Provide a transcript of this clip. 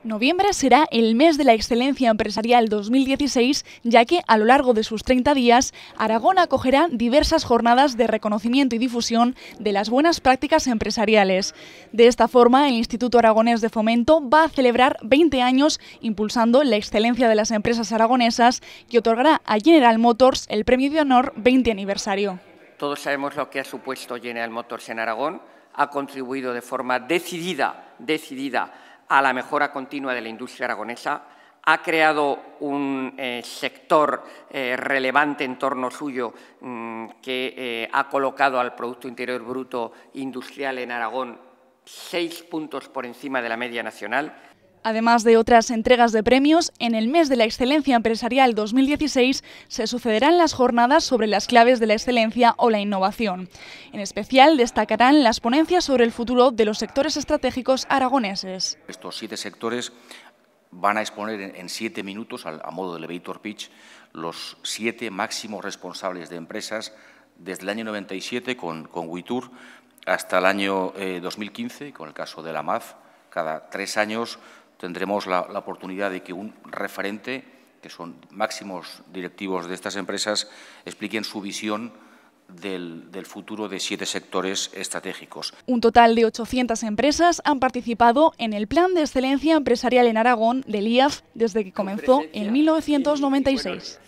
Noviembre será el mes de la excelencia empresarial 2016, ya que a lo largo de sus 30 días, Aragón acogerá diversas jornadas de reconocimiento y difusión de las buenas prácticas empresariales. De esta forma, el Instituto Aragonés de Fomento va a celebrar 20 años impulsando la excelencia de las empresas aragonesas y otorgará a General Motors el premio de honor 20 aniversario. Todos sabemos lo que ha supuesto General Motors en Aragón. Ha contribuido de forma decidida a la mejora continua de la industria aragonesa, ha creado un sector relevante en torno suyo que ha colocado al Producto Interior Bruto industrial en Aragón 6 puntos por encima de la media nacional. Además de otras entregas de premios, en el mes de la excelencia empresarial 2016 se sucederán las jornadas sobre las claves de la excelencia o la innovación. En especial destacarán las ponencias sobre el futuro de los sectores estratégicos aragoneses. Estos 7 sectores van a exponer en 7 minutos, a modo de elevator pitch, los 7 máximos responsables de empresas desde el año 97 con WITUR hasta el año 2015, con el caso de la MAF. Cada 3 años tendremos la oportunidad de que un referente, que son máximos directivos de estas empresas, expliquen su visión del futuro de 7 sectores estratégicos. Un total de 800 empresas han participado en el Plan de Excelencia Empresarial en Aragón del IAF desde que comenzó en 1996.